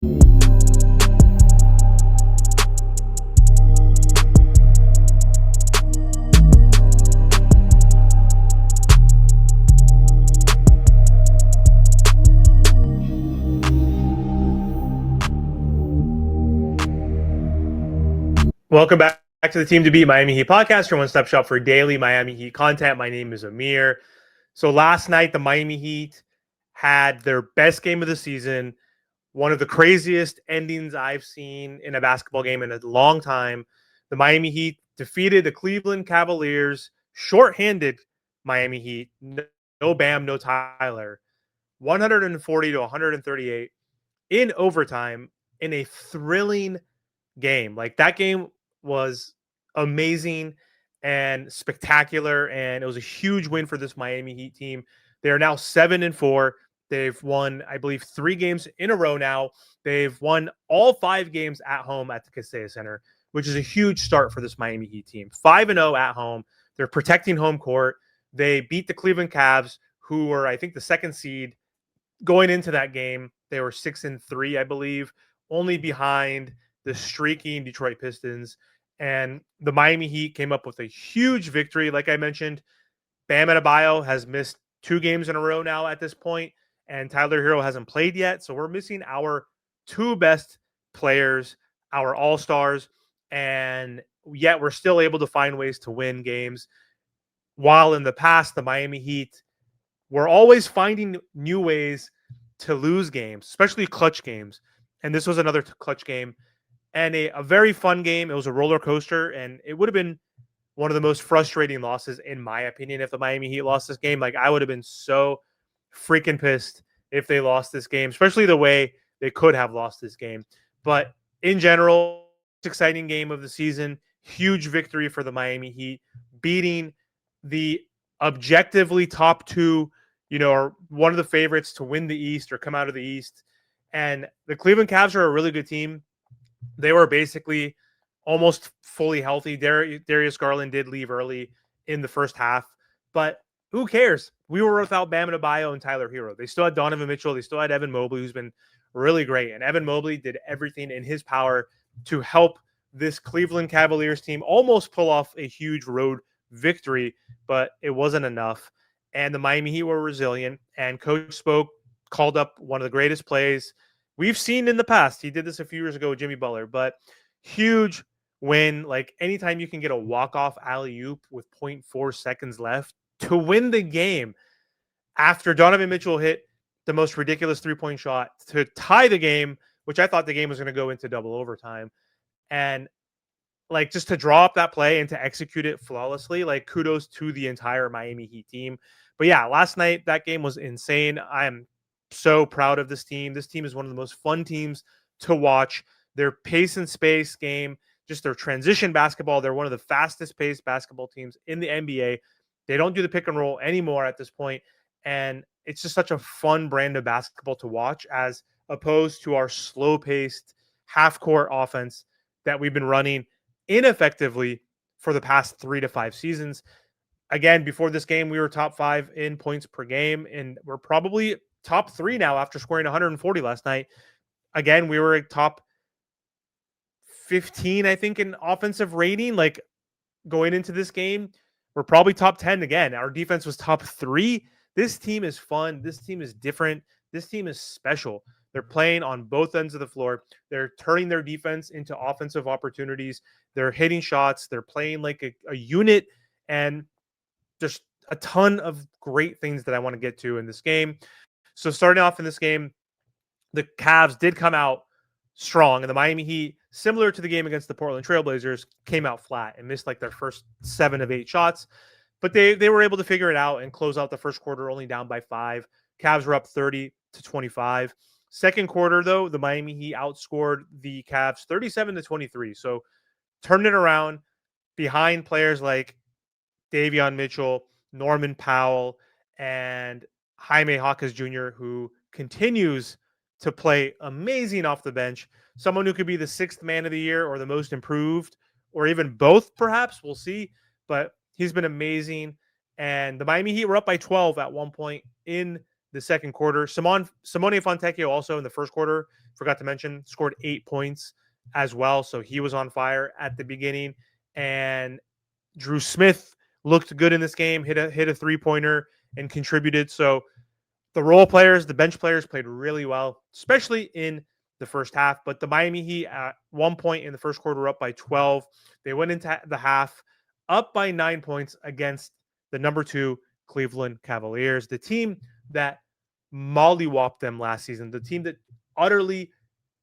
Welcome back to the Team to Beat Miami Heat podcast, your one-stop shop for daily Miami Heat content. My name is Amir. So last night, the Miami Heat had their best game of the season, one of the craziest endings I've seen in a basketball game in a long time. The Miami Heat defeated the Cleveland Cavaliers, shorthanded Miami Heat, no Bam, no Tyler, 140 to 138 in overtime in a thrilling game. Like that game was amazing and spectacular, and it was a huge win for this Miami Heat team. They are now 7-4. They've won, I believe, 3 games in a row now. They've won all 5 games at home at the Kaseya Center, which is a huge start for this Miami Heat team. 5-0 at home. They're protecting home court. They beat the Cleveland Cavs, who were, I think, the second seed going into that game. They were 6-3, I believe, only behind the streaking Detroit Pistons. And the Miami Heat came up with a huge victory. Like I mentioned, Bam Adebayo has missed 2 games in a row now at this point, and Tyler Herro hasn't played yet. So we're missing our 2 best players, our all-stars, and yet we're still able to find ways to win games. While in the past, the Miami Heat were always finding new ways to lose games, especially clutch games. And this was another clutch game and a very fun game. It was a roller coaster, and it would have been one of the most frustrating losses, in my opinion, if the Miami Heat lost this game. Like, I would have been so freaking pissed if they lost this game, especially the way they could have lost this game. But in general, exciting game of the season, huge victory for the Miami Heat, beating the objectively top 2, are one of the favorites to win the East or come out of the East. And the Cleveland Cavs are a really good team. They were basically almost fully healthy. Darius Garland did leave early in the first half, but who cares? We were without Bam Adebayo and Tyler Herro. They still had Donovan Mitchell. They still had Evan Mobley, who's been really great. And Evan Mobley did everything in his power to help this Cleveland Cavaliers team almost pull off a huge road victory, but it wasn't enough. And the Miami Heat were resilient, and Coach Spoke called up one of the greatest plays we've seen in the past. He did this a few years ago with Jimmy Butler, but huge win. Like, anytime you can get a walk-off alley-oop with 0.4 seconds left to win the game after Donovan Mitchell hit the most ridiculous three-point shot to tie the game, which I thought the game was going to go into double overtime. And like, just to draw up that play and to execute it flawlessly, like, kudos to the entire Miami Heat team. But yeah, last night, that game was insane. I am so proud of this team. This team is one of the most fun teams to watch. Their pace and space game, just their transition basketball. They're one of the fastest paced basketball teams in the NBA. They don't do the pick and roll anymore at this point. And it's just such a fun brand of basketball to watch, as opposed to our slow paced half court offense that we've been running ineffectively for the past 3 to 5 seasons. Again, before this game, we were top 5 in points per game, and we're probably top 3 now after scoring 140 last night. Again, we were a top 15, I think, in offensive rating. Like, going into this game, we're probably top 10 again. Our defense was top 3. This team is fun. This team is different. This team is special. They're playing on both ends of the floor. They're turning their defense into offensive opportunities. They're hitting shots. They're playing like a unit, and just a ton of great things that I want to get to in this game. So starting off in this game, the Cavs did come out strong, and the Miami Heat, similar to the game against the Portland Trailblazers, came out flat and missed like their first 7 of 8 shots. But they were able to figure it out and close out the first quarter only down by 5. Cavs were up 30-25. Second quarter, though, the Miami Heat outscored the Cavs 37-23. So turned it around behind players like Davion Mitchell, Norman Powell, and Jaime Jaquez Jr., who continues to play amazing off the bench. Someone who could be the 6th man of the year or the most improved, or even both, perhaps. We'll see. But he's been amazing. And the Miami Heat were up by 12 at one point in the second quarter. Simone Fontecchio also in the first quarter, forgot to mention, scored 8 points as well. So he was on fire at the beginning. And Drew Smith looked good in this game, hit a 3-pointer and contributed. So the role players, the bench players played really well, especially in the first half. But the Miami Heat at one point in the first quarter were up by 12. They went into the half up by 9 points against the number 2 Cleveland Cavaliers, the team that mollywopped them last season, the team that utterly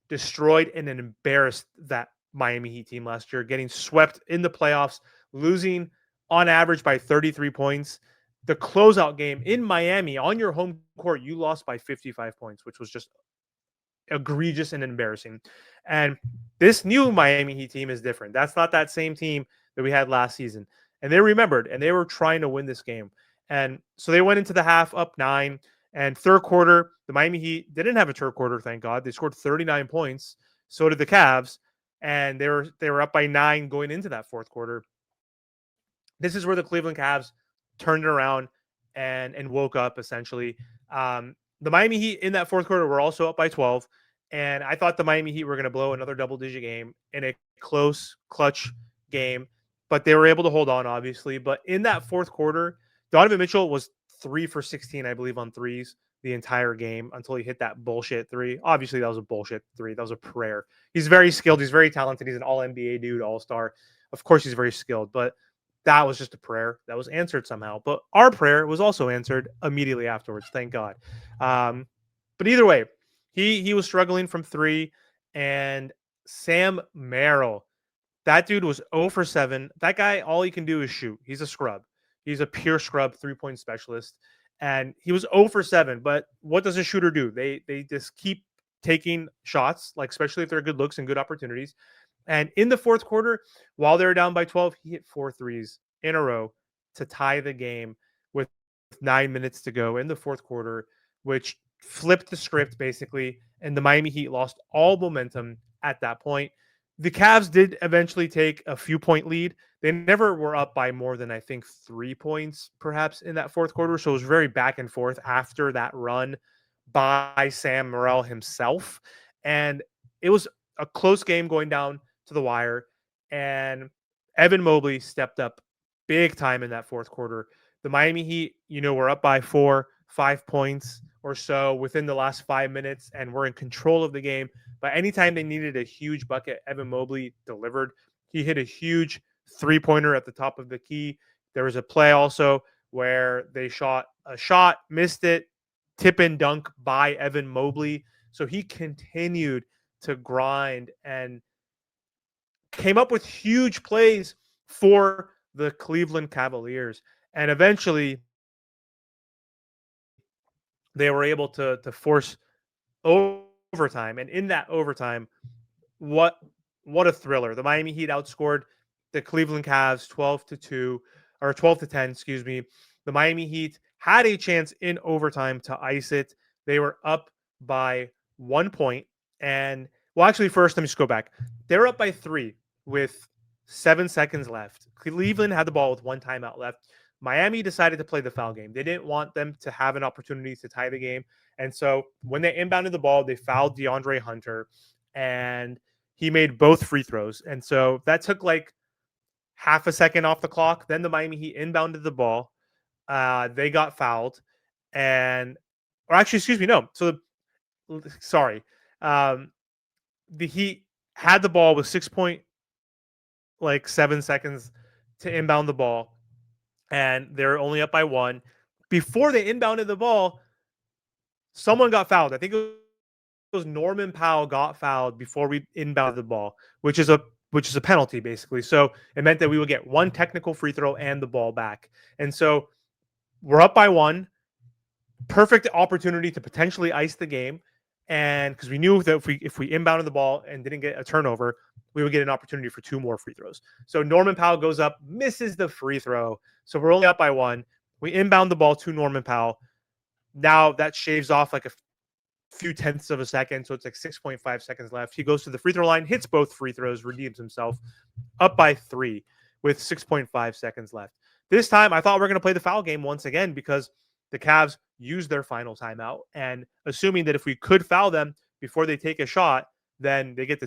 destroyed and embarrassed that Miami Heat team last year, getting swept in the playoffs, losing on average by 33 points. The closeout game in Miami on your home court, you lost by 55 points, which was just egregious and embarrassing. And this new Miami Heat team is different. That's not that same team that we had last season. And they remembered, and they were trying to win this game. And so they went into the half up 9. And third quarter, the Miami Heat didn't have a third quarter, thank God. They scored 39 points. So did the Cavs. And they were up by 9 going into that fourth quarter. This is where the Cleveland Cavs turned it around and woke up, essentially. The Miami Heat in that fourth quarter were also up by 12. And I thought the Miami Heat were going to blow another double-digit game in a close, clutch game. But they were able to hold on, obviously. But in that fourth quarter, Donovan Mitchell was 3 for 16, I believe, on threes the entire game until he hit that bullshit 3. Obviously, that was a bullshit 3. That was a prayer. He's very skilled. He's very talented. He's an all-NBA dude, all-star. Of course, he's very skilled. But that was just a prayer that was answered somehow. But our prayer was also answered immediately afterwards. Thank God. But either way, he was struggling from 3. And Sam Merrill, that dude was 0 for 7. That guy, all he can do is shoot. He's a scrub. He's a pure scrub 3-point specialist. And he was 0 for 7. But what does a shooter do? They just keep taking shots, like especially if they're good looks and good opportunities. And in the fourth quarter, while they were down by 12, he hit 4 threes in a row to tie the game with 9 minutes to go in the fourth quarter, which flipped the script basically. And the Miami Heat lost all momentum at that point. The Cavs did eventually take a few-point lead. They never were up by more than, I think, 3 points perhaps in that fourth quarter. So it was very back and forth after that run by Sam Merrill himself. And it was a close game going down to the wire. And Evan Mobley stepped up big time in that fourth quarter. The Miami Heat, were up by 4-5 points or so within the last 5 minutes and were in control of the game. But anytime they needed a huge bucket, Evan Mobley delivered. He hit a huge 3-pointer at the top of the key. There was a play also where they shot a shot, missed it, tip and dunk by Evan Mobley. So he continued to grind and came up with huge plays for the Cleveland Cavaliers. And eventually they were able to force overtime. And in that overtime, what a thriller. The Miami Heat outscored the Cleveland Cavs 12-2 or 12-10, excuse me. The Miami Heat had a chance in overtime to ice it. They were up by 1 point. And actually, first, let me just go back. They were up by 3 with 7 seconds left. Cleveland had the ball with 1 timeout left. Miami decided to play the foul game. They didn't want them to have an opportunity to tie the game. And so when they inbounded the ball, they fouled DeAndre Hunter, and he made both free throws. And so that took like half a second off the clock. Then the Miami Heat inbounded the ball. They got fouled. The Heat had the ball with 6.7 seconds to inbound the ball, and they're only up by 1. Before they inbounded the ball, someone got fouled. I think it was Norman Powell got fouled before we inbounded the ball, which is a penalty basically. So it meant that we would get 1 technical free throw and the ball back. And so we're up by 1. Perfect opportunity to potentially ice the game. And because we knew that if we inbounded the ball and didn't get a turnover, we would get an opportunity for 2 more free throws. So Norman Powell goes up, misses the free throw. So we're only up by 1. We inbound the ball to Norman Powell. Now that shaves off like a few tenths of a second. So it's like 6.5 seconds left. He goes to the free throw line, hits both free throws, redeems himself, up by 3 with 6.5 seconds left. This time I thought we were going to play the foul game once again because the Cavs use their final timeout, and assuming that if we could foul them before they take a shot, then they get to